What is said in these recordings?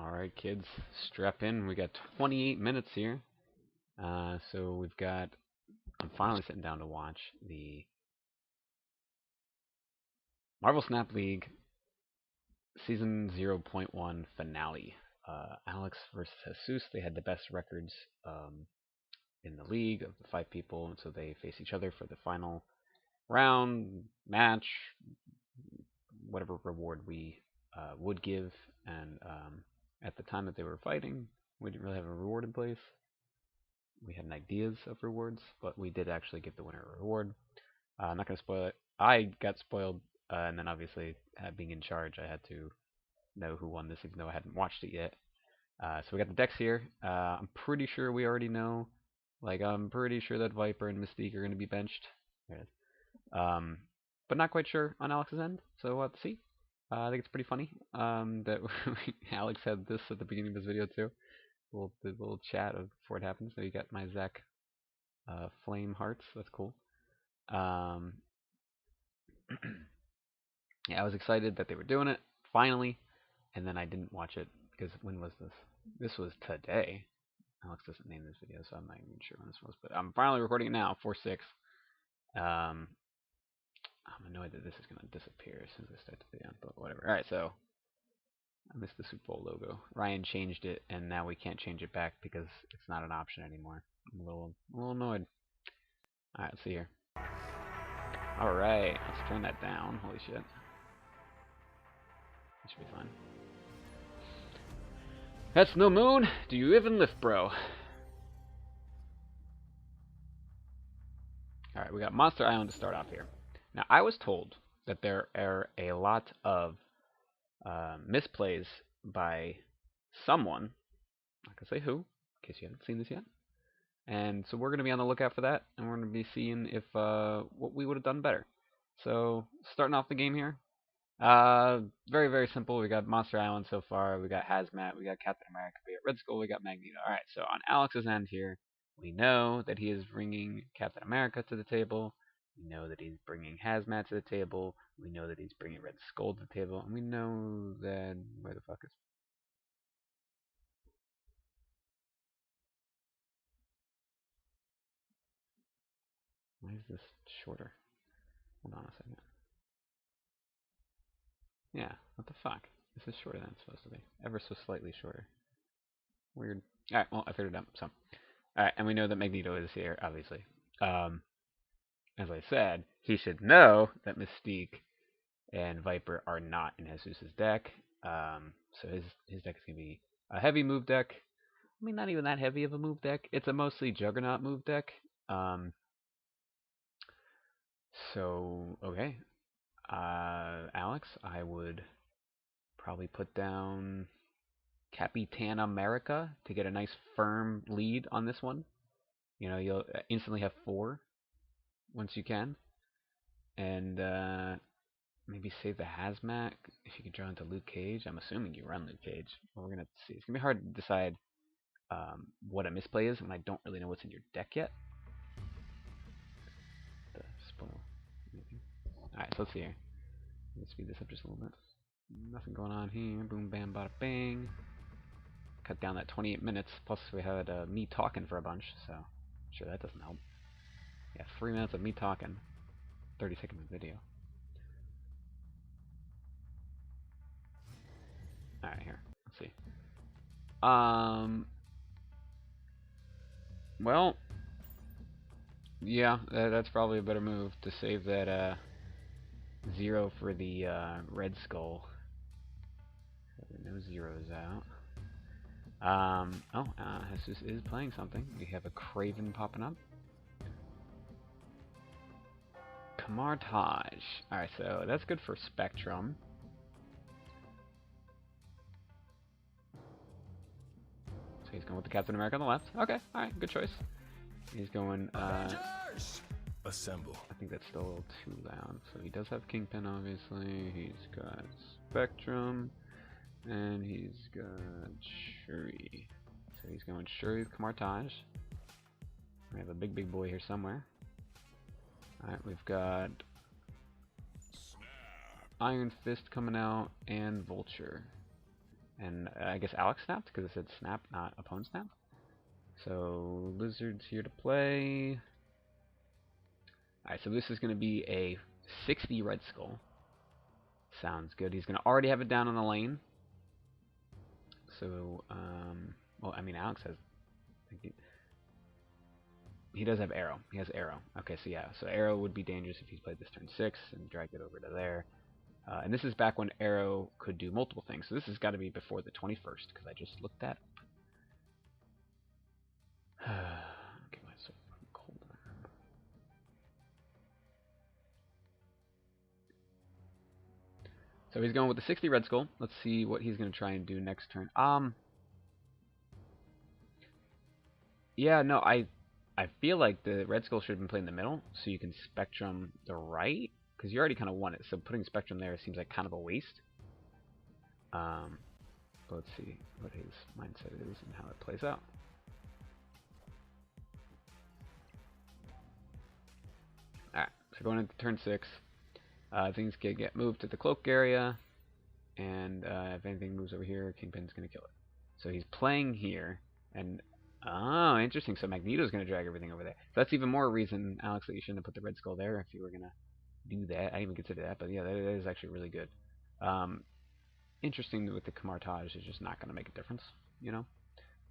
Alright, kids, strap in. We got 28 minutes here. So we've got. I'm finally sitting down to watch the Marvel Snap League Season 0.1 finale. Alex versus Jesùs. They had the best records in the league of the 5 people, and so they face each other for the final round, match, whatever reward we would give. And at the time that they were fighting, we didn't really have a reward in place. We had ideas of rewards, but we did actually give the winner a reward. I'm not going to spoil it. I got spoiled, and then obviously, being in charge, I had to know who won this, even though I hadn't watched it yet. So we got the decks here. I'm pretty sure we already know. Like, I'm pretty sure that Viper and Mystique are going to be benched. There it is. But not quite sure on Alex's end, so we'll have to see. I think it's pretty funny that Alex had this at the beginning of his video too. The little chat before it happens. So you got my Zach flame hearts. That's cool. Yeah, I was excited that they were doing it finally, and then I didn't watch it because when was this? This was today. Alex doesn't name this video, so I'm not even sure when this was. But I'm finally recording it now, 4/6. I'm annoyed that this is going to disappear as soon as I start the video, but whatever. Alright, so I missed the Super Bowl logo. Ryan changed it, and now we can't change it back because it's not an option anymore. I'm a little annoyed. Alright, let's see here. Alright, let's turn that down. Holy shit. That should be fine. That's no moon. Do you even lift, bro? Alright, we got Monster Island to start off here. Now, I was told that there are a lot of misplays by someone. I'm not going to say who, in case you haven't seen this yet. And so we're going to be on the lookout for that, and we're going to be seeing if what we would have done better. So, starting off the game here. Very, very simple. We got Monster Island so far. We got Hazmat. We got Captain America. We got Red Skull. We got Magneto. Alright, so on Alex's end here, we know that he is bringing Captain America to the table. We know that he's bringing Hazmat to the table. We know that he's bringing Red Skull to the table. And we know that... Where the fuck is... Why is this shorter? Hold on a second. Yeah, what the fuck? This is shorter than it's supposed to be. Ever so slightly shorter. Weird. Alright, well, I figured it out. So, alright, and we know that Magneto is here, obviously. As I said, he should know that Mystique and Viper are not in Jesús' deck. So his deck is going to be a heavy move deck. I mean, not even that heavy of a move deck. It's a mostly Juggernaut move deck. So, okay. Alex, I would probably put down Capitan America to get a nice firm lead on this one. You know, you'll instantly have 4 once you can. And maybe save the Hazmat if you could draw into Luke Cage. I'm assuming you run Luke Cage. But we're going to see. It's going to be hard to decide what a misplay is when I don't really know what's in your deck yet. The spoil. Alright, so let's see here. Let's speed this up just a little bit. Nothing going on here. Boom, bam, bada, bang. Cut down that 28 minutes. Plus, we had me talking for a bunch, so I'm sure that doesn't help. Yeah, 3 minutes of me talking. 30 seconds of video. Alright, here. Let's see. Well, yeah, that's probably a better move to save that 0 for the Red Skull. No zeros out. Jesús is playing something. We have a Craven popping up. Camartage. Alright, so that's good for Spectrum. So he's going with the Captain America on the left. Okay, alright, good choice. He's going, Assemble. I think that's still a little too loud. So he does have Kingpin, obviously. He's got Spectrum. And he's got Shuri. So he's going Shuri with Camartage. We have a big boy here somewhere. Alright, we've got Iron Fist coming out and Vulture. And I guess Alex snapped because it said snap, not opponent snap. So Lizard's here to play. Alright, so this is going to be a 60 Red Skull. Sounds good. He's going to already have it down on the lane. So, well, I mean, Alex has... He does have arrow. He has arrow. Okay, so yeah. So arrow would be dangerous if he's played this turn 6 and dragged it over to there. And this is back when arrow could do multiple things. So this has got to be before the 21st because I just looked that up. Okay, so cold. So he's going with the 60 Red Skull. Let's see what he's going to try and do next turn. Yeah, no, I feel like the Red Skull should have been played in the middle, so you can Spectrum the right, because you already kind of won it. So putting Spectrum there seems like kind of a waste. But let's see what his mindset is and how it plays out. Alright, so going into turn 6, things can get moved to the cloak area, and if anything moves over here, Kingpin's going to kill it. So he's playing here, and oh, interesting. So Magneto's going to drag everything over there. So that's even more reason, Alex, that you shouldn't have put the Red Skull there if you were going to do that. I didn't even consider that, but yeah, that is actually really good. Interesting with the Camartage is just not going to make a difference, you know,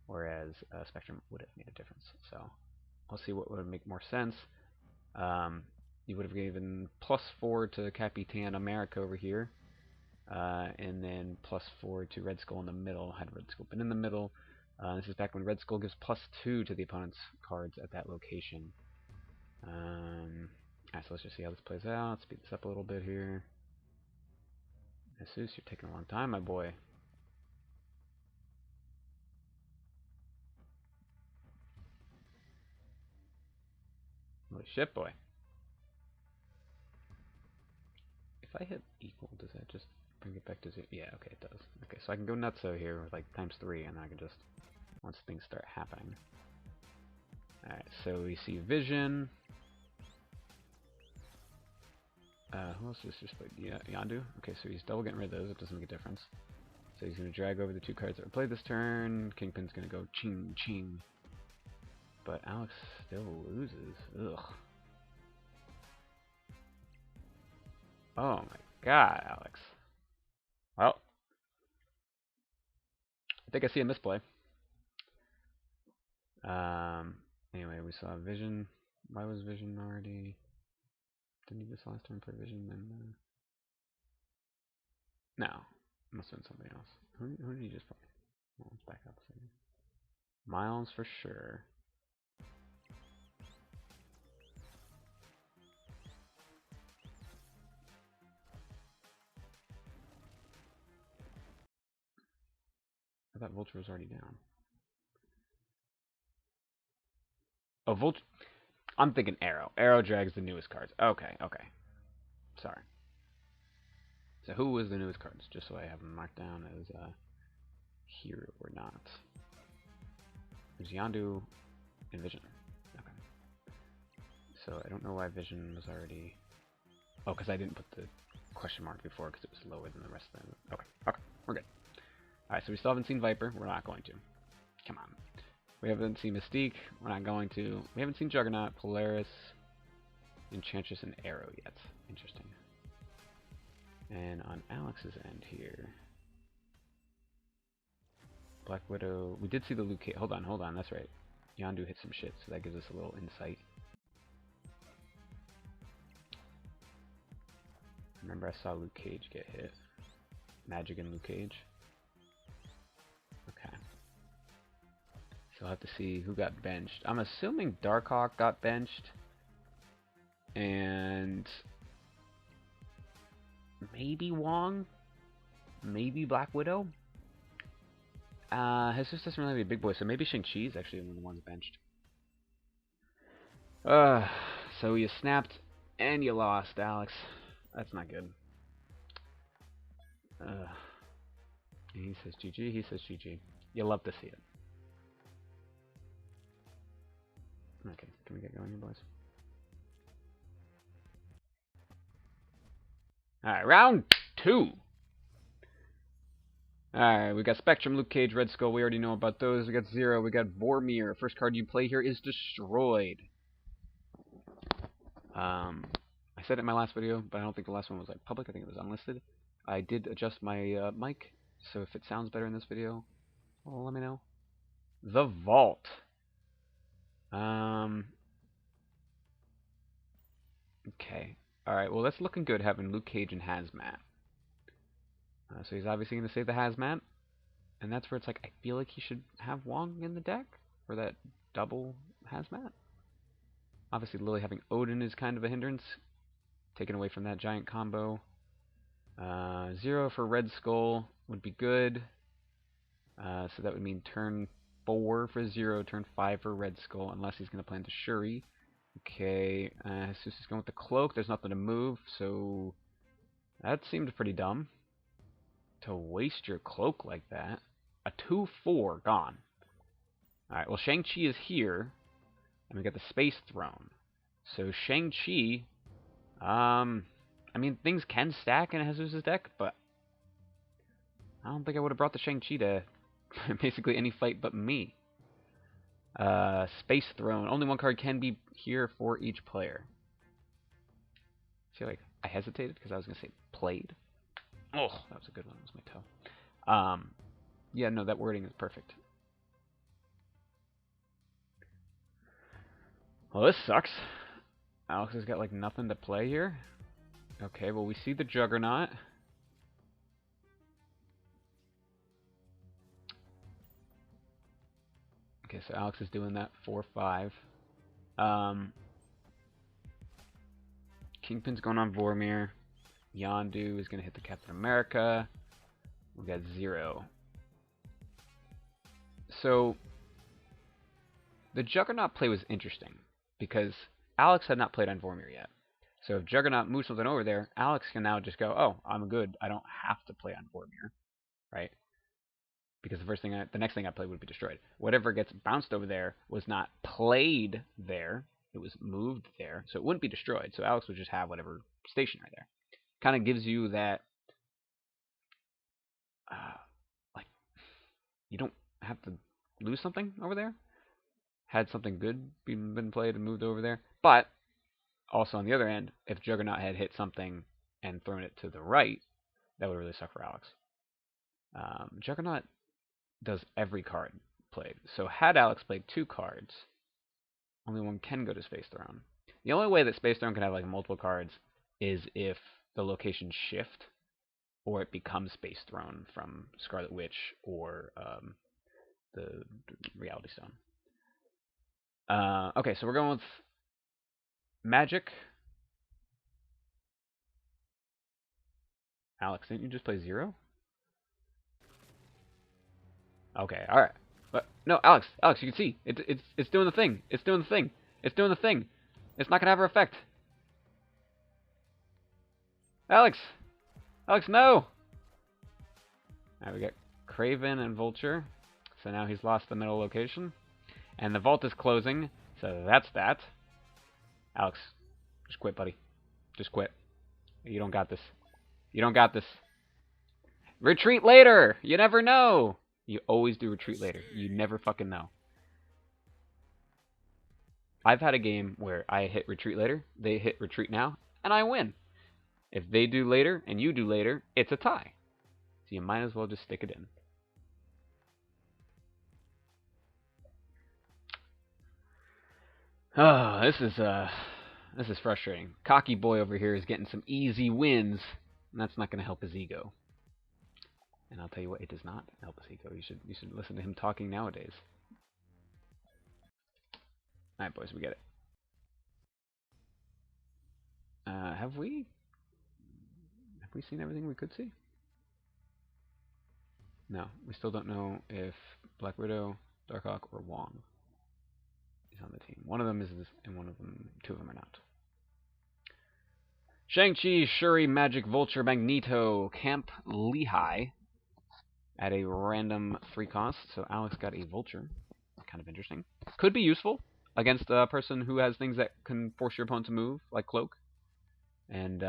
whereas Spectrum would have made a difference. So we'll see what would make more sense. You would have given +4 to Capitan America over here, and then +4 to Red Skull in the middle. Had Red Skull been in the middle, this is back when Red Skull gives +2 to the opponent's cards at that location. Alright, so let's just see how this plays out. Speed this up a little bit here. Jesùs, you're taking a long time, my boy. Holy shit, boy. If I hit equal, does that just bring it back to 0? Yeah, okay, it does. Okay, so I can go nutso here with like ×3, and I can just, once things start happening. Alright, so we see Vision. Who else is just played? Yeah, Yondu. Okay, so he's double getting rid of those. It doesn't make a difference. So he's going to drag over the 2 cards that were played this turn. Kingpin's going to go ching ching. But Alex still loses. Ugh. Oh my god, Alex. Well, I think I see a misplay. Anyway, we saw Vision. Why was Vision already... Didn't he just last turn play Vision? And no, must have been somebody else. Who did he just play? Well, let's back up a second. Miles for sure. I thought Vulture was already down. Oh, Vulture. I'm thinking Arrow. Arrow drags the newest cards. Okay, okay. Sorry. So who was the newest cards? Just so I have them marked down as here or not. There's Yondu and Vision. Okay. So I don't know why Vision was already... Oh, because I didn't put the question mark before because it was lower than the rest of them. Okay, okay. We're good. Alright, so we still haven't seen Viper. We're not going to. Come on. We haven't seen Mystique. We're not going to. We haven't seen Juggernaut, Polaris, Enchantress, and Arrow yet. Interesting. And on Alex's end here, Black Widow. We did see the Luke Cage. Hold on. That's right. Yondu hit some shit, so that gives us a little insight. Remember, I saw Luke Cage get hit. Magic and Luke Cage. Okay. So I'll have to see who got benched. I'm assuming Darkhawk got benched. And maybe Wong. Maybe Black Widow. Jesùs doesn't really have a big boy, so maybe Shang-Chi is actually one of the ones benched. So you snapped and you lost, Alex. That's not good. He says GG, he says GG. You love to see it. Okay, can we get going here, boys? Alright, round 2. Alright, we got Spectrum, Luke Cage, Red Skull. We already know about those. We got Zero. We got Vormir. First card you play here is Destroyed. I said it in my last video, but I don't think the last one was like public. I think it was unlisted. I did adjust my mic, so if it sounds better in this video, well, let me know. The Vault. Okay. Alright, well, that's looking good having Luke Cage and Hazmat. So he's obviously going to save the Hazmat. And that's where it's like, I feel like he should have Wong in the deck for that double Hazmat. Obviously, Lily having Odin is kind of a hindrance. Taken away from that giant combo. Zero for Red Skull would be good. So that would mean turn 4 for Zero, turn 5 for Red Skull, unless he's going to plan to Shuri. Okay, Jesus is going with the Cloak. There's nothing to move, so that seemed pretty dumb. To waste your Cloak like that. A 2/4 gone. Alright, well, Shang-Chi is here, and we got the Space Throne. So Shang-Chi, I mean, things can stack in Jesus' deck, but I don't think I would have brought the Shang-Chi to basically any fight but me. Space Throne. Only one card can be here for each player. I feel like I hesitated because I was going to say played. Oh, that was a good one. That was my toe. Yeah, no, that wording is perfect. Well, this sucks. Alex has got like nothing to play here. Okay, well, we see the Juggernaut. Okay, so Alex is doing that 4/5. Kingpin's going on Vormir. Yondu is going to hit the Captain America. We got Zero. So, the Juggernaut play was interesting, because Alex had not played on Vormir yet. So if Juggernaut moves something over there, Alex can now just go, oh, I'm good. I don't have to play on Vormir, right? Because the next thing I played would be Destroyed. Whatever gets bounced over there was not played there. It was moved there, so it wouldn't be destroyed. So Alex would just have whatever stationary there. Kind of gives you that, like, you don't have to lose something over there. Had something good been played and moved over there. But also on the other end, if Juggernaut had hit something and thrown it to the right, that would really suck for Alex. Juggernaut does every card played. So had Alex played 2 cards, only one can go to Space Throne. The only way that Space Throne can have like multiple cards is if the locations shift, or it becomes Space Throne from Scarlet Witch or the Reality Stone. Okay, so we're going with Magic. Alex, didn't you just play Zero? Okay, alright. But no, Alex, you can see. It's doing the thing. It's doing the thing. It's doing the thing. It's not gonna have her effect. Alex! Alex, no! Alright, we got Kraven and Vulture. So now he's lost the middle location. And the vault is closing, so that's that. Alex, just quit, buddy. Just quit. You don't got this. You don't got this. Retreat later! You never know! You always do retreat later. You never fucking know. I've had a game where I hit retreat later, they hit retreat now, and I win. If they do later and you do later, it's a tie. So you might as well just stick it in. Oh, this is frustrating. Cocky boy over here is getting some easy wins, and that's not going to help his ego. And I'll tell you what, it does not help his ego. You should listen to him talking nowadays. All right, boys, we get it. Have we seen everything we could see? No, we still don't know if Black Widow, Darkhawk, or Wong is on the team. One of them is, and two of them are not. Shang-Chi, Shuri, Magic, Vulture, Magneto, Camp Lehigh at a random 3 cost. So Alex got a Vulture. Kind of interesting. Could be useful against a person who has things that can force your opponent to move, like Cloak. And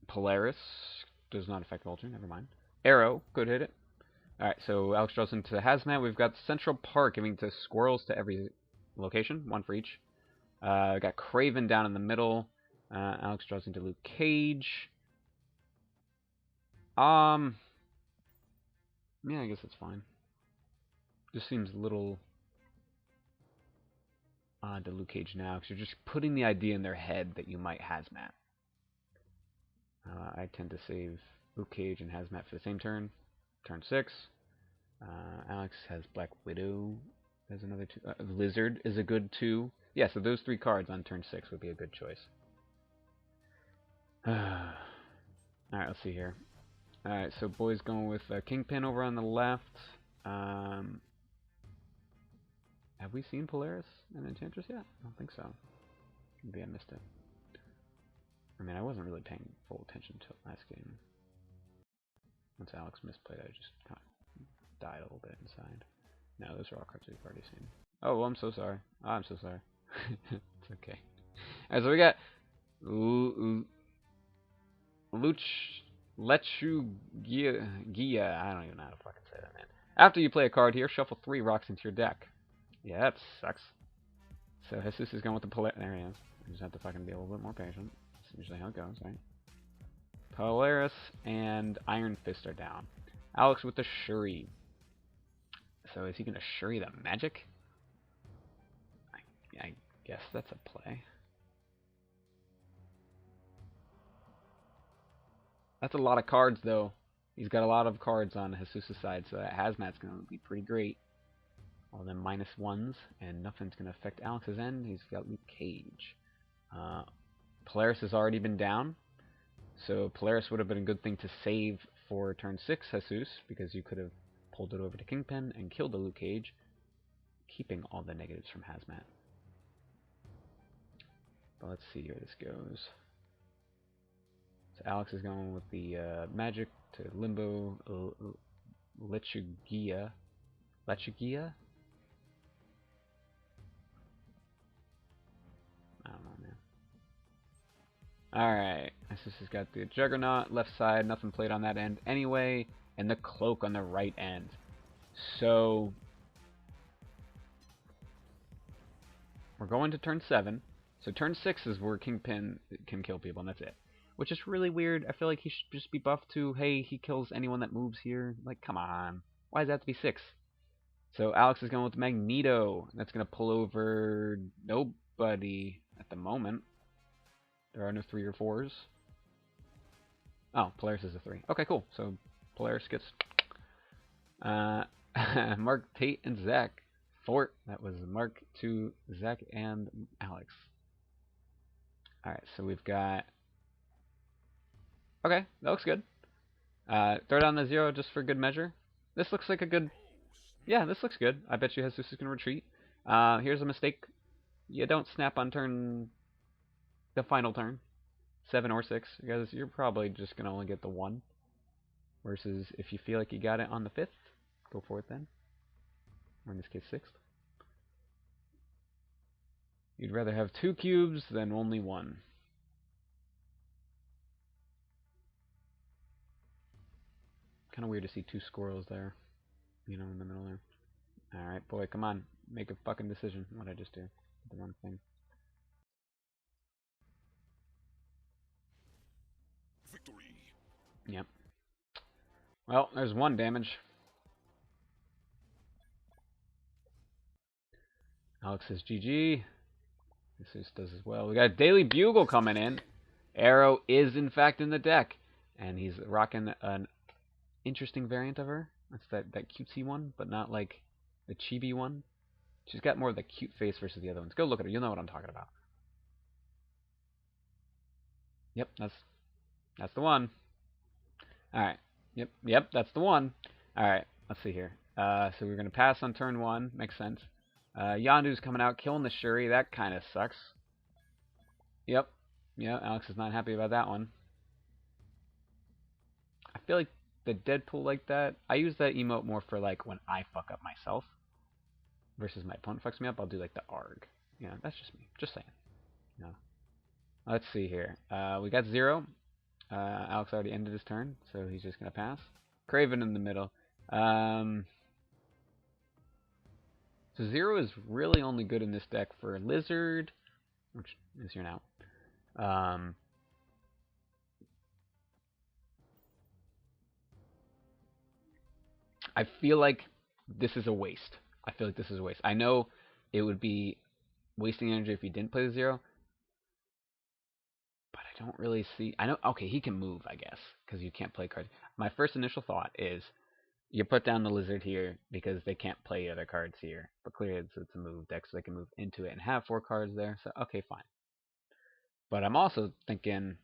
Polaris does not affect Vulture. Never mind. Arrow could hit it. All right, so Alex draws into Hazmat. We've got Central Park giving to squirrels to every location, one for each. We got Craven down in the middle. Alex draws into Luke Cage. Yeah, I guess that's fine. Just seems a little odd to Luke Cage now, because you're just putting the idea in their head that you might Hazmat. I tend to save Luke Cage and Hazmat for the same turn. Turn 6. Alex has Black Widow as another 2. Lizard is a good 2. Yeah, so those 3 cards on turn 6 would be a good choice. Alright, let's see here. Alright, so boys going with Kingpin over on the left. Have we seen Polaris and Enchantress yet? I don't think so. Maybe I missed it. I mean, I wasn't really paying full attention to it last game. Once Alex misplayed, I just kind of died a little bit inside. No, those are all cards we've already seen. Oh, well, I'm so sorry. Oh, I'm so sorry. It's okay. Alright, so we got Lechugia. I don't even know how to fucking say that, man. After you play a card here, shuffle 3 rocks into your deck. Yeah, that sucks. So Jesus is going with the Polaris. There he is. I just have to fucking be a little bit more patient. That's usually how it goes, right? Polaris and Iron Fist are down. Alex with the Shuri. So is he going to Shuri the magic? I guess that's a play. That's a lot of cards, though. He's got a lot of cards on Jesus' side, so that Hazmat's going to be pretty great. All them -1s, and nothing's going to affect Alex's end. He's got Luke Cage. Polaris has already been down, so Polaris would have been a good thing to save for turn 6, Jesus, because you could have pulled it over to Kingpin and killed the Luke Cage, keeping all the negatives from Hazmat. But let's see where this goes. So Alex is going with the magic to Limbo Lechugia. Lechugia? I don't know, man. Alright, this has got the Juggernaut left side, nothing played on that end anyway, and the Cloak on the right end. So we're going to turn 7. So turn 6 is where Kingpin can kill people, and that's it. Which is really weird. I feel like he should just be buffed to, hey, he kills anyone that moves here. Like, come on. Why does that have to be 6? So Alex is going with Magneto. That's going to pull over nobody at the moment. There are no 3 or 4s. Oh, Polaris is a 3. Okay, cool. So Polaris gets Mark, Tate, and Zach. Fort. That was Mark to Zach and Alex. Alright, so we've got... Okay, that looks good. Throw down the 0 just for good measure. This looks like a good... Yeah, this looks good. I bet you Jesus is going to retreat. Here's a mistake. You don't snap on the final turn. 7 or 6. Because you're probably just going to only get the 1. Versus if you feel like you got it on the 5th, go for it then. Or in this case, 6th. You'd rather have 2 cubes than only 1. Kind of weird to see 2 squirrels there. You know, in the middle there. Alright, boy, come on. Make a fucking decision. What'd I just do? The wrong thing. Victory. Yep. Well, there's 1 damage. Alex says GG. Jesus does as well. We got Daily Bugle coming in. Arrow is, in fact, in the deck. And he's rocking an interesting variant of her. That's that cutesy one, but not like the chibi one. She's got more of the cute face versus the other ones. Go look at her. You'll know what I'm talking about. Yep, that's the one. Alright. Yep, that's the one. Alright, let's see here. So we're going to pass on turn 1. Makes sense. Yondu's coming out, killing the Shuri. That kind of sucks. Yep. Yeah, Alex is not happy about that one. I feel like the Deadpool like that, I use that emote more for like when I fuck up myself. Versus my opponent fucks me up, I'll do like the ARG. That's just me. Just saying. Let's see here. We got 0. Alex already ended his turn, so he's just going to pass. Craven in the middle. So Zero is really only good in this deck for Lizard, which is here now. I feel like this is a waste. I know it would be wasting energy if he didn't play the Zero, but I don't really see... I know, okay, he can move, I guess, because you can't play cards. My first initial thought is you put down the Lizard here because they can't play other cards here. But clearly it's a move deck, so they can move into it and have 4 cards there. So, okay, fine. But I'm also thinking,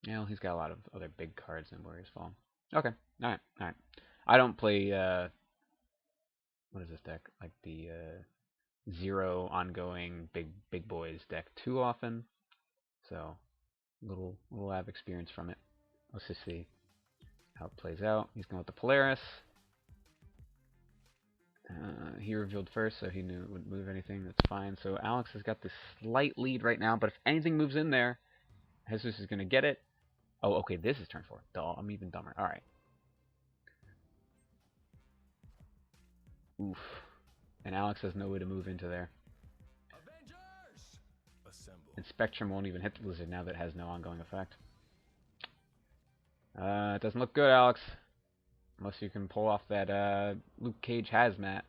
you know, he's got a lot of other big cards in Warriors Fall. Okay, alright. I don't play, what is this deck? Like the Zero ongoing big boys deck too often. So, little I have experience from it. Let's just see how it plays out. He's going with the Polaris. He revealed first, so he knew it wouldn't move anything. That's fine. So Alex has got this slight lead right now, but if anything moves in there, Jesus is going to get it. Oh, okay, this is turn 4. Duh, I'm even dumber. Alright. Oof. And Alex has no way to move into there. Avengers! Assemble. And Spectrum won't even hit the Blizzard now that it has no ongoing effect. It doesn't look good, Alex. Unless you can pull off that Luke Cage Hazmat.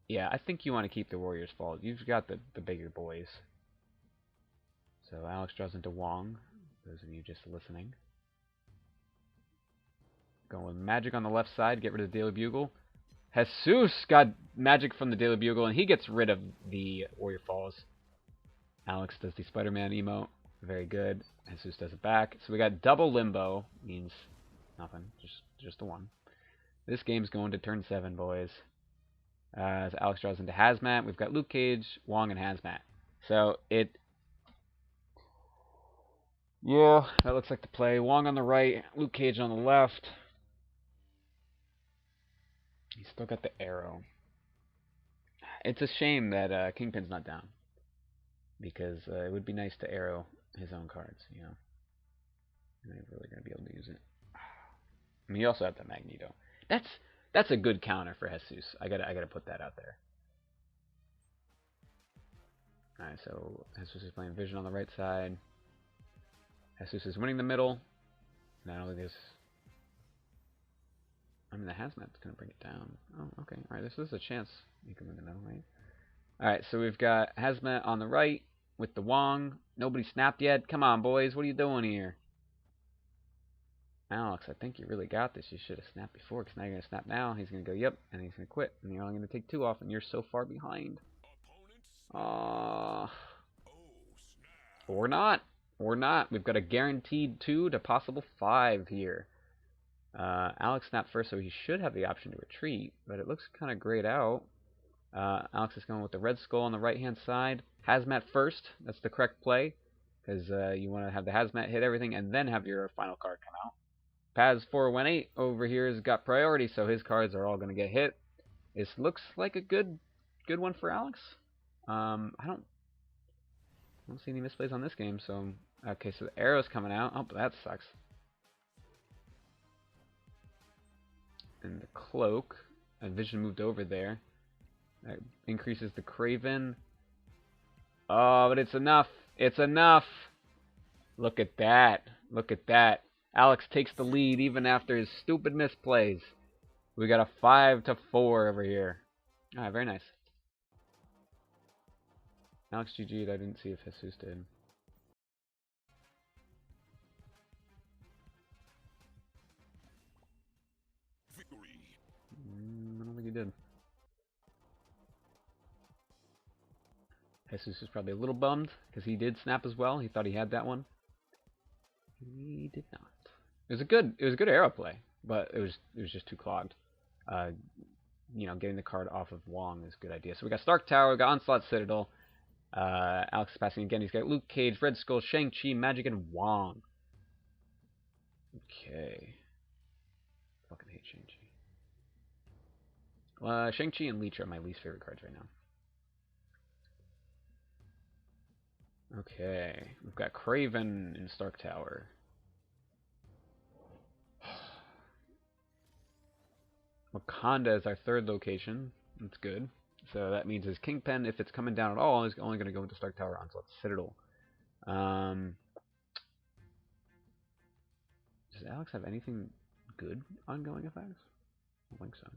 Yeah, I think you want to keep the Warriors Fall. You've got the bigger boys. So Alex draws into Wong. Those of you just listening. Going with Magic on the left side. Get rid of the Daily Bugle. Jesus got Magic from the Daily Bugle, and he gets rid of the Warrior Falls. Alex does the Spider-Man emote. Very good. Jesus does it back. So we got double Limbo. Means nothing. Just the one. This game's going to turn 7, boys. As Alex draws into Hazmat, we've got Luke Cage, Wong, and Hazmat. So yeah, that looks like the play. Wong on the right, Luke Cage on the left. He's still got the arrow. It's a shame that Kingpin's not down, because it would be nice to arrow his own cards, you know. And they're really going to be able to use it. I mean, you also have the Magneto. That's a good counter for Jesus. I gotta put that out there. Alright, so Jesus is playing Vision on the right side. Jesus is winning the middle. Not only this, I mean, the Hazmat's gonna bring it down. Oh, okay. Alright, this is a chance you can win the middle, right? Alright, so we've got Hazmat on the right with the Wong. Nobody snapped yet. Come on, boys. What are you doing here? Alex, I think you really got this. You should have snapped before, because now you're going to snap now. He's going to go, yep, and he's going to quit. And you're only going to take 2 off, and you're so far behind. Or not. Or not. We've got a guaranteed 2 to possible 5 here. Alex snapped first, so he should have the option to retreat, but it looks kind of grayed out. Alex is going with the Red Skull on the right-hand side. Hazmat first. That's the correct play, because you want to have the Hazmat hit everything and then have your final card come out. Paz418 over here has got priority, so his cards are all going to get hit. This looks like a good one for Alex. I don't see any misplays on this game, so okay, so the arrow's coming out. Oh, that sucks. And the cloak, Vision moved over there. That increases the Craven. Oh, but it's enough. It's enough. Look at that. Look at that. Alex takes the lead even after his stupid misplays. We got a 5-4 over here. Alright, very nice. Alex GG'd. I didn't see if Jesus did. Victory. I don't think he did. Jesus is probably a little bummed because he did snap as well. He thought he had that one. He did not. It was a good arrow play, but it was just too clogged. You know, getting the card off of Wong is a good idea. So we got Stark Tower, we got Onslaught Citadel. Alex is passing again. He's got Luke Cage, Red Skull, Shang-Chi, Magic, and Wong. Okay. Fucking hate Shang-Chi. Shang-Chi and Leech are my least favorite cards right Okay, we've got Craven in Stark Tower. Wakanda is our third location. That's good. So that means his Kingpin, if it's coming down at all, is only going to go into Stark Tower Onslaught Citadel. Does Alex have anything good ongoing effects? I don't think so.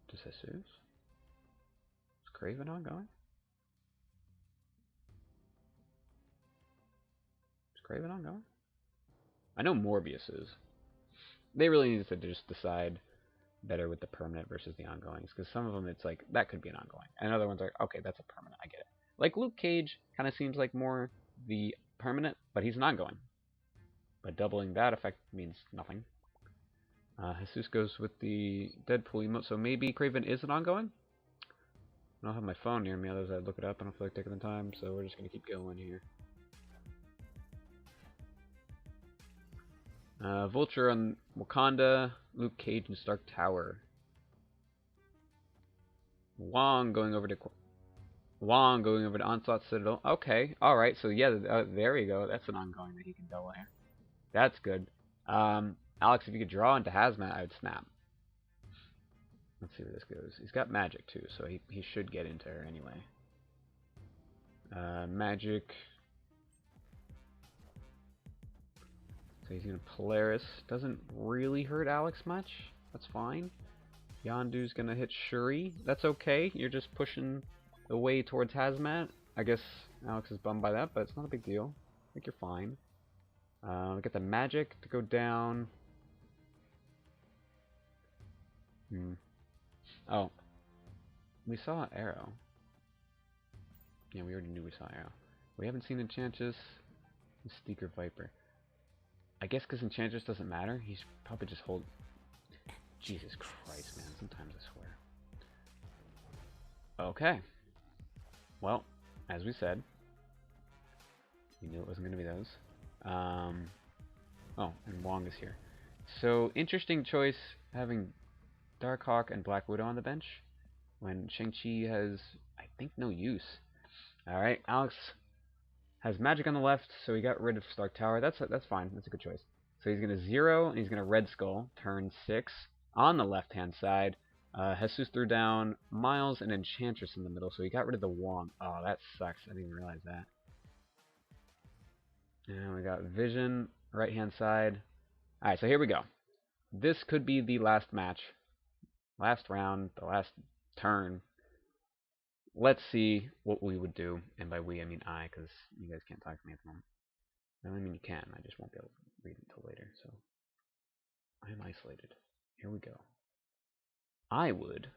Does Jesus? Is Craven ongoing? Is Craven ongoing? I know Morbius is. They really need to just decide better with the permanent versus the ongoings, because some of them it's like that could be an ongoing, and other ones are okay, that's a permanent. I get it. Like Luke Cage kind of seems like more the permanent, but he's an ongoing. But doubling that effect means nothing. Jesus goes with the Deadpool emote, so maybe Craven is an ongoing. I don't have my phone near me, otherwise I'd look it up. I don't feel like taking the time, so we're just gonna keep going here. Vulture on Wakanda, Luke Cage and Stark Tower. Wong going over to Onslaught Citadel. Okay, all right. So yeah, there we go. That's an ongoing that he can double here. That's good. Alex, if you could draw into Hazmat, I would snap. Let's see where this goes. He's got magic too, so he should get into her anyway. Magic. So he's gonna Polaris. Doesn't really hurt Alex much. That's fine. Yondu's gonna hit Shuri. That's okay. You're just pushing the way towards Hazmat. I guess Alex is bummed by that, but it's not a big deal. I think you're fine. We get the magic to go down. Oh. We saw Arrow. Yeah, we already knew we saw Arrow. We haven't seen Enchantress. Mystique or Viper. I guess because Enchantress doesn't matter, he's probably just hold. Jesus Christ, man. Sometimes I swear. Okay. Well, as we said, we knew it wasn't going to be those. Oh, and Wong is here. So, interesting choice having Darkhawk and Black Widow on the bench when Shang-Chi has, I think, no use. Alright, Alex has magic on the left, so he got rid of Stark Tower. That's fine. That's a good choice. So he's going to 0, and he's going to Red Skull, turn 6 on the left-hand side. Jesus threw down Miles and Enchantress in the middle, so he got rid of the Wong. Oh, that sucks. I didn't even realize that. And we got Vision, right-hand side. Alright, so here we go. This could be the last match. Last round, the last turn. Let's see what we would do. And by we, I mean I, because you guys can't talk to me at the moment. I mean, you can. I just won't be able to read until later, so I am isolated. Here we go. I would.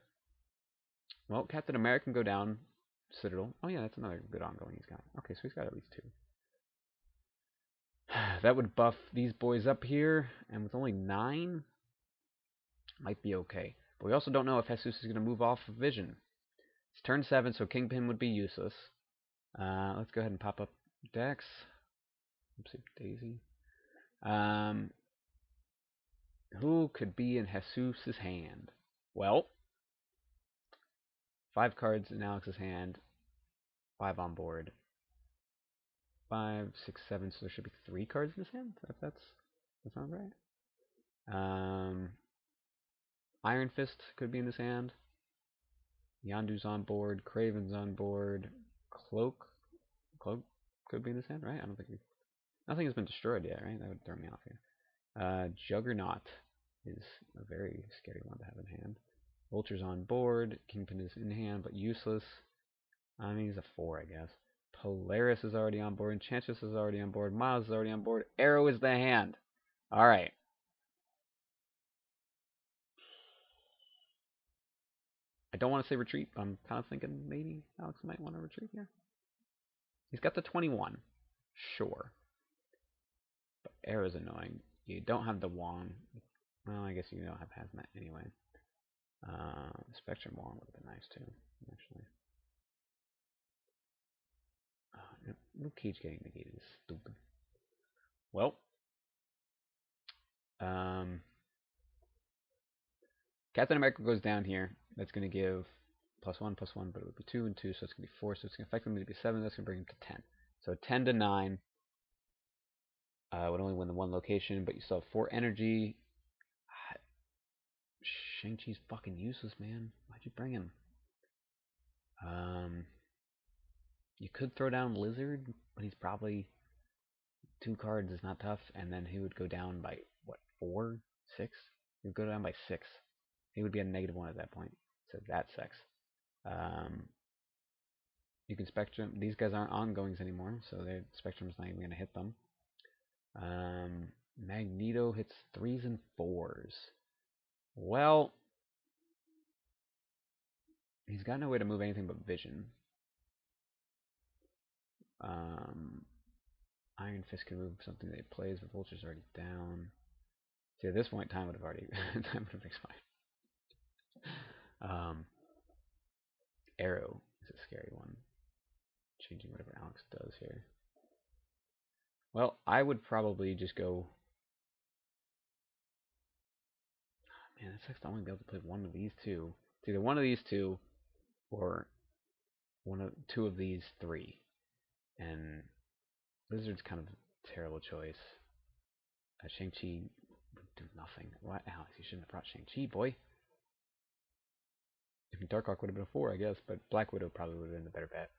Well, Captain America can go down Citadel. Oh yeah, that's another good ongoing he's got. Okay, so he's got at least 2. That would buff these boys up here, and with only 9, might be okay. But we also don't know if Jesus is going to move off of Vision. It's turn 7, so Kingpin would be useless. Let's go ahead and pop up Dex. Oopsie daisy. Who could be in Jesus' hand? Well, 5 cards in Alex's hand, 5 on board. 5, 6, 7, so there should be 3 cards in his hand, if that sounds right. Iron Fist could be in his hand. Yondu's on board, Craven's on board, Cloak could be in his hand, right? I don't think nothing has been destroyed yet, right? That would throw me off here. Juggernaut is a very scary one to have in hand. Vulture's on board, Kingpin is in hand but useless. I mean, he's a 4, I guess. Polaris is already on board, Enchantress is already on board, Miles is already on board, Arrow is the hand. Alright. I don't want to say retreat, but I'm kind of thinking maybe Alex might want to retreat here. He's got the 21. Sure. But Arrow's annoying. You don't have the Wong. Well, I guess you don't have Hazmat anyway. Spectrum Wong would have been nice too, actually. Luke Cage getting negated is stupid. Well, Captain America goes down here. That's going to give +1, but it would be 2 and 2, so it's going to be 4, so it's going to effectively be 7, that's going to bring him to 10. So 10 to 9 would only win the one location, but you still have 4 energy. Shang-Chi's fucking useless, man. Why'd you bring him? You could throw down Lizard, but he's probably 2 cards is not tough, and then he would go down by, what, 4? 6? He would go down by 6. He would be a -1 at that point, so that sucks. You can Spectrum. These guys aren't ongoings anymore, so their Spectrum's not even going to hit them. Magneto hits 3s and 4s. Well, he's got no way to move anything but Vision. Iron Fist can move something that he plays, but Vulture's already down. See, at this point, time would have already time would have expired. Arrow is a scary one. Changing whatever Alex does here. Well, I would probably just go. Man, that sucks to only be able to play one of these two. It's either one of these two, or two of these 3. And Lizard's kind of a terrible choice. Shang-Chi would do nothing. What, Alex? You shouldn't have brought Shang-Chi, boy. I mean, Darkhawk would have been a 4, I guess, but Black Widow probably would have been the better bet.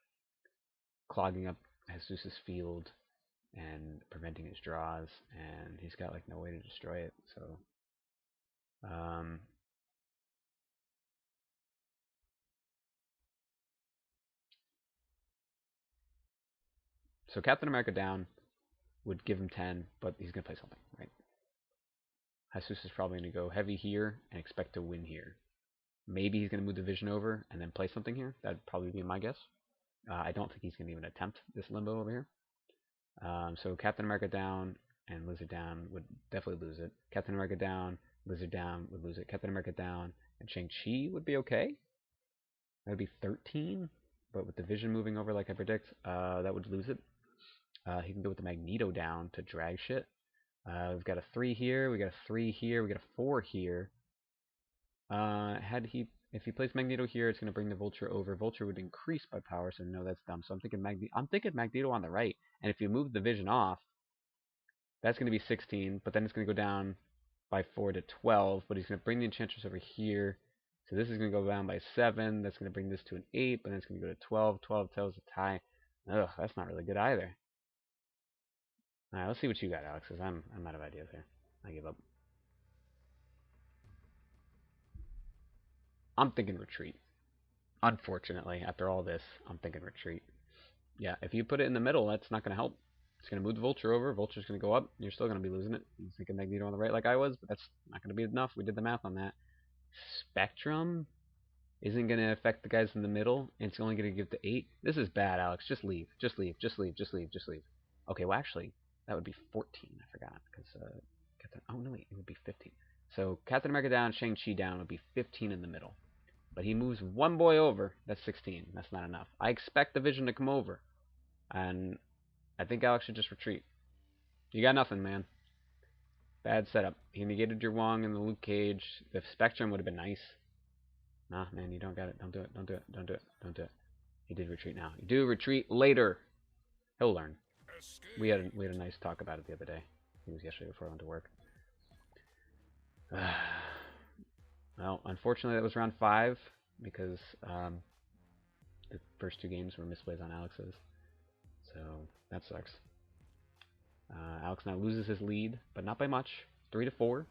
Clogging up Jesùs' field and preventing his draws, and he's got like no way to destroy it. So, so Captain America down would give him 10, but he's gonna play something, right? Jesùs is probably gonna go heavy here and expect to win here. Maybe he's gonna move the Vision over and then play something here. That'd probably be my guess. I don't think he's gonna even attempt this limbo over here. So Captain America down and Lizard down would definitely lose it. Captain America down, Lizard down would lose it. Captain America down and Shang-Chi would be okay. That would be 13, but with the Vision moving over like I predict, that would lose it. He can go with the Magneto down to drag shit. We've got a 3 here, we got a 3 here, we got a 4 here. If he plays Magneto here, it's going to bring the Vulture over. Vulture would increase by power, so no, that's dumb. So I'm thinking Magneto on the right, and if you move the Vision off, that's going to be 16, but then it's going to go down by 4 to 12, but he's going to bring the Enchantress over here. So this is going to go down by 7, that's going to bring this to an 8, but then it's going to go to 12. 12 tells a tie. Ugh, that's not really good either. Alright, let's see what you got, Alex, because I'm out of ideas here. I give up. I'm thinking retreat. Unfortunately, after all this, I'm thinking retreat. Yeah, if you put it in the middle, that's not going to help. It's going to move the Vulture over. Vulture's going to go up. You're still going to be losing it. I'm thinking Magneto on the right like I was, but that's not going to be enough. We did the math on that. Spectrum isn't going to affect the guys in the middle. And it's only going to give to 8. This is bad, Alex. Just leave. Just leave. Just leave. Just leave. Just leave. Okay, well, actually, that would be 14. I forgot. Because, oh, no, wait. It would be 15. So, Captain America down, Shang-Chi down would be 15 in the middle. But he moves one boy over. That's 16. That's not enough. I expect the Vision to come over. And I think Alex should just retreat. You got nothing, man. Bad setup. He negated your Wong and the Luke Cage. The Spectrum would have been nice. Nah, man, you don't got it. Don't do it. Don't do it. Don't do it. Don't do it. He did retreat now. You do retreat later. He'll learn. We had a nice talk about it the other day. I think it was yesterday before I went to work. Well, unfortunately, that was round 5 because the first 2 games were misplays on Alex's. So that sucks. Alex now loses his lead, but not by much. 3 to 4.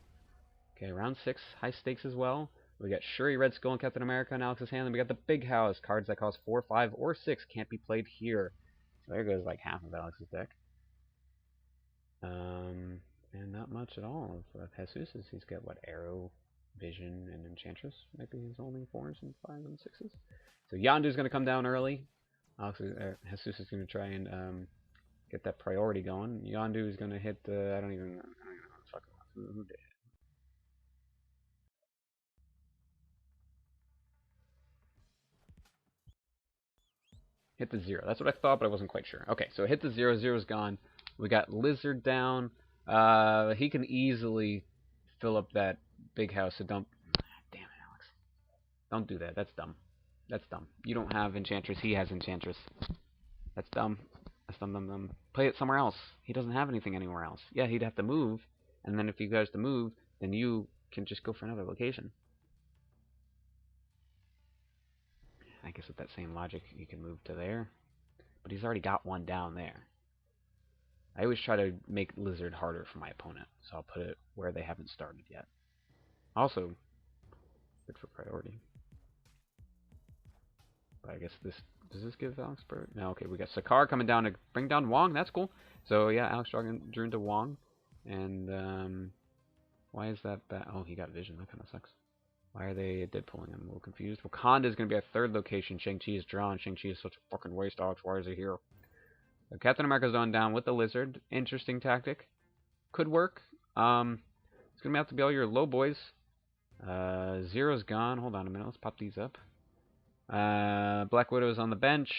Okay, round 6, high stakes as well. We got Shuri, Red Skull, and Captain America in Alex's hand. And we got the Big House. Cards that cost 4, 5, or 6 can't be played here. So there goes like half of Alex's deck. And not much at all of Jesùs. He's got, what, Arrow, Vision, and Enchantress. Maybe he's only 4s and 5s and 6s. So Yondu's going to come down early. Jesùs is going to try and get that priority going. Yondu is going to hit the... I don't even know who did. Hit the 0. That's what I thought, but I wasn't quite sure. Okay, so hit the 0. 0's gone. We got Lizard down. He can easily fill up that Big House, so don't... Damn it, Alex. Don't do that. That's dumb. That's dumb. You don't have Enchantress. He has Enchantress. That's dumb. That's dumb, dumb, dumb. Play it somewhere else. He doesn't have anything anywhere else. Yeah, he'd have to move, and then if he goes to move, then you can just go for another location. I guess with that same logic, you can move to there. But he's already got one down there. I always try to make Lizard harder for my opponent, so I'll put it where they haven't started yet. Also, good for priority. But I guess this... Does this give Alex priority? No, okay, we got Sakar coming down to bring down Wong. That's cool. So, yeah, Alex drew into Wong. And, why is that bad? Oh, he got Vision. That kind of sucks. Why are they dead pulling? I'm a little confused. Wakanda is going to be our third location. Shang-Chi is drawn. Shang-Chi is such a fucking waste, Alex. Why is he here? So Captain America's going down with the Lizard. Interesting tactic. Could work. It's going to have to be all your low boys. Zero's gone. Hold on a minute. Let's pop these up. Black Widow's on the bench.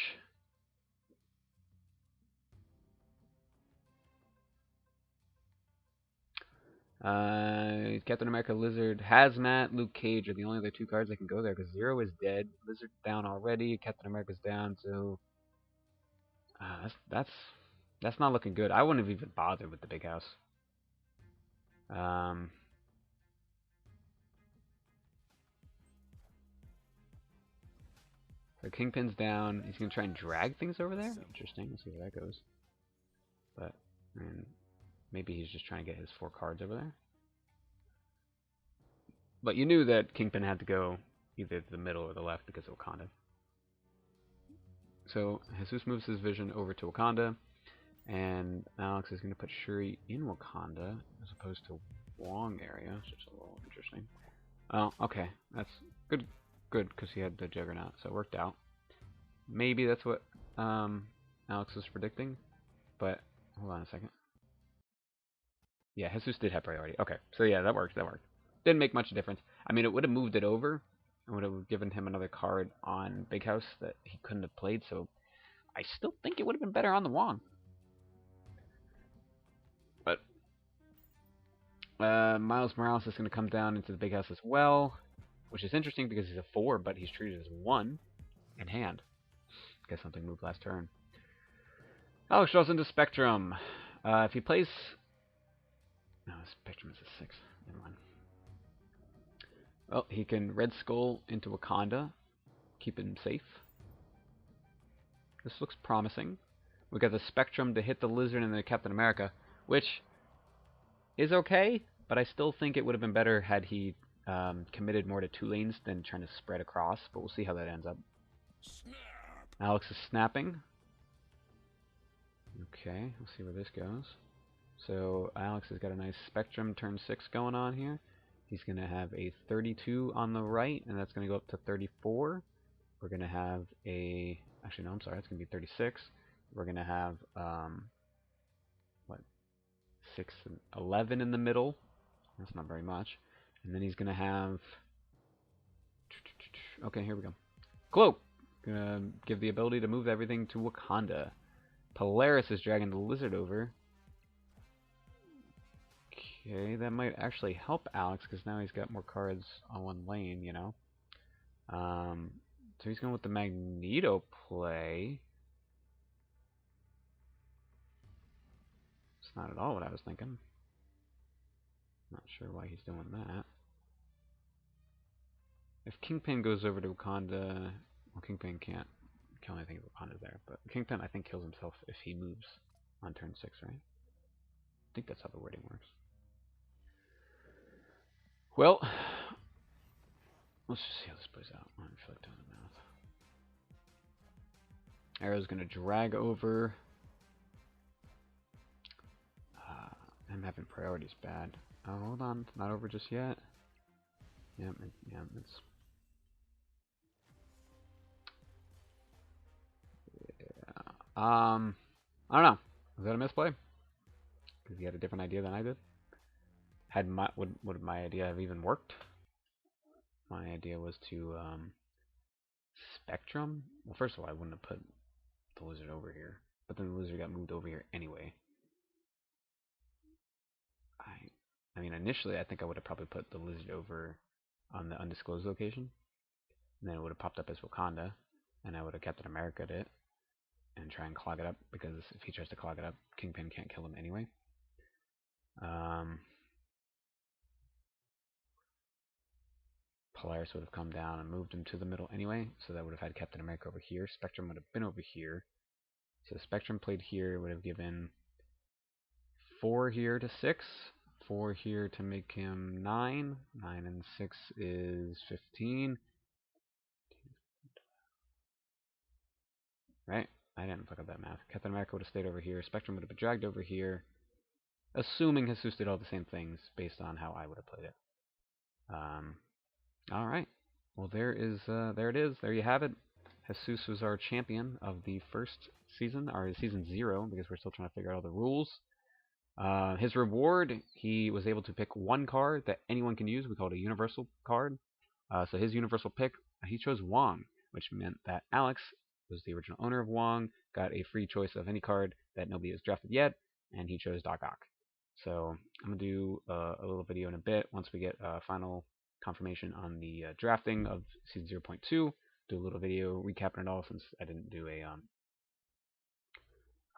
Captain America, Lizard, Hazmat, Luke Cage are the only other two cards that can go there because Zero is dead. Lizard's down already. Captain America's down, so that's not looking good. I wouldn't have even bothered with the big house. So Kingpin's down. He's gonna try and drag things over there. Interesting. Let's see where that goes. But I mean, maybe he's just trying to get his 4 cards over there. But you knew that Kingpin had to go either to the middle or the left because of Wakanda. So Jesus moves his vision over to Wakanda, and Alex is going to put Shuri in Wakanda as opposed to Wong area. It's just a little interesting. Oh, okay. That's good, because he had the Juggernaut, so it worked out. Maybe that's what Alex was predicting, but hold on a second. Yeah, Jesus did have priority. Okay, so yeah, that worked. Didn't make much difference. I mean, it would have moved it over, and would have given him another card on Big House that he couldn't have played, so I still think it would have been better on the Wong. But Miles Morales is going to come down into the Big House as well, which is interesting because he's a 4, but he's treated as 1 in hand. Guess something moved last turn. Alex draws into Spectrum. If he plays... No, Spectrum is a 6. Never mind. Well, he can Red Skull into Wakanda. Keep him safe. This looks promising. We got the Spectrum to hit the Lizard and the Captain America, which is okay, but I still think it would have been better had he committed more to 2 lanes than trying to spread across, but we'll see how that ends up. Snap. Alex is snapping. Okay, we'll see where this goes. So Alex has got a nice Spectrum turn 6 going on here. He's going to have a 32 on the right, and that's going to go up to 34. We're going to have a... Actually, no, I'm sorry. It's going to be 36. We're going to have, what, 6 and 11 in the middle. That's not very much. And then he's going to have... Okay, here we go. Cloak! Going to give the ability to move everything to Wakanda. Polaris is dragging the Lizard over. Okay, that might actually help Alex, because now he's got more cards on 1 lane, you know. So he's going with the Magneto play. It's not at all what I was thinking. Not sure why he's doing that. If Kingpin goes over to Wakanda... Well, Kingpin can't kill anything if Wakanda's there, but Kingpin, I think, kills himself if he moves on turn 6, right? I think that's how the wording works. Well, let's just see how this plays out. I feel like doing the math. Arrow's going to drag over. I'm having priorities bad. Oh, hold on. It's not over just yet. Yeah, it's... Yeah. I don't know. Was that a misplay? Because he had a different idea than I did? Would my idea have even worked? My idea was to Spectrum. Well, first of all, I wouldn't have put the Lizard over here, but then the Lizard got moved over here anyway. I mean, initially, I think I would have probably put the Lizard over on the undisclosed location, and then it would have popped up as Wakanda, and I would have Captain America'd it and try and clog it up, because if he tries to clog it up, Kingpin can't kill him anyway. Polaris would have come down and moved him to the middle anyway, so that would have had Captain America over here. Spectrum would have been over here. So Spectrum played here would have given 4 here to 6. 4 here to make him 9. 9 and 6 is 15. Right? I didn't fuck up that math. Captain America would have stayed over here. Spectrum would have been dragged over here. Assuming Jesus did all the same things based on how I would have played it. Alright. Well, there it is. There you have it. Jesus was our champion of the first season, or season 0, because we're still trying to figure out all the rules. His reward, he was able to pick one card that anyone can use. We call it a universal card. So his universal pick, he chose Wong, which meant that Alex was the original owner of Wong, got a free choice of any card that nobody has drafted yet, and he chose Doc Ock. So I'm going to do a little video in a bit once we get final confirmation on the drafting of Season 0.2. Do a little video recapping it all, since I didn't do a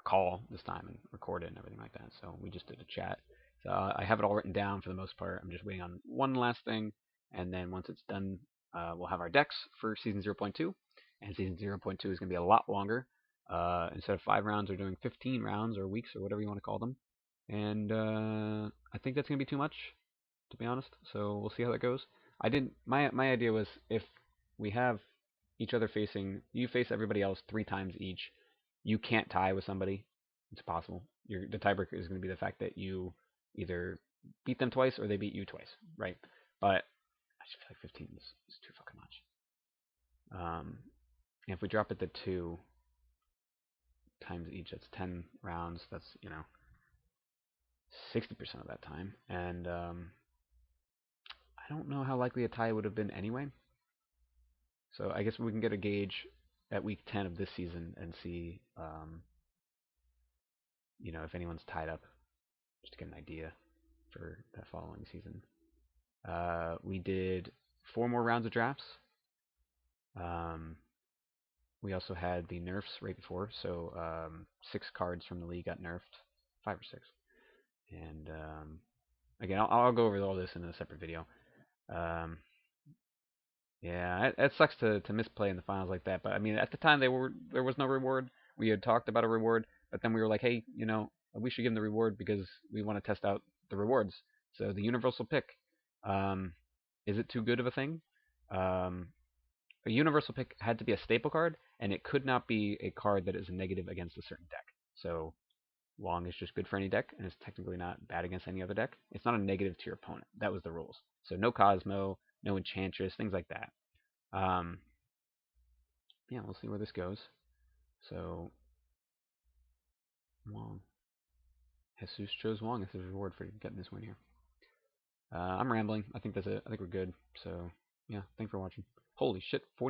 call this time and record it and everything like that. So we just did a chat. So I have it all written down for the most part. I'm just waiting on one last thing, and then once it's done, we'll have our decks for Season 0.2. And Season 0.2 is going to be a lot longer. Instead of 5 rounds, we're doing 15 rounds or weeks or whatever you want to call them. And I think that's going to be too much, to be honest. So we'll see how that goes. My idea was, if we have each other facing, you face everybody else 3 times each, you can't tie with somebody. It's possible. The tiebreaker is going to be the fact that you either beat them twice or they beat you twice, right? But I just feel like 15 is too fucking much. If we drop it to 2 times each, that's 10 rounds. That's, 60% of that time. And I don't know how likely a tie would have been anyway. So I guess we can get a gauge at week 10 of this season and see, if anyone's tied up, just to get an idea for that following season. We did 4 more rounds of drafts. We also had the nerfs right before, so 6 cards from the league got nerfed, 5 or 6. And again, I'll go over all this in a separate video. Yeah, it sucks to misplay in the finals like that. But I mean, at the time there was no reward. We had talked about a reward, but then we were like, hey, we should give them the reward because we want to test out the rewards. So the universal pick, is it too good of a thing? A universal pick had to be a staple card, and it could not be a card that is a negative against a certain deck. So Wong is just good for any deck, and it's technically not bad against any other deck. It's not a negative to your opponent. That was the rules. So no Cosmo, no Enchantress, things like that. Yeah, we'll see where this goes. So Wong. Jesus chose Wong as his reward for getting this win here. I'm rambling. I think that's it. I think we're good. So yeah, thanks for watching. Holy shit, 40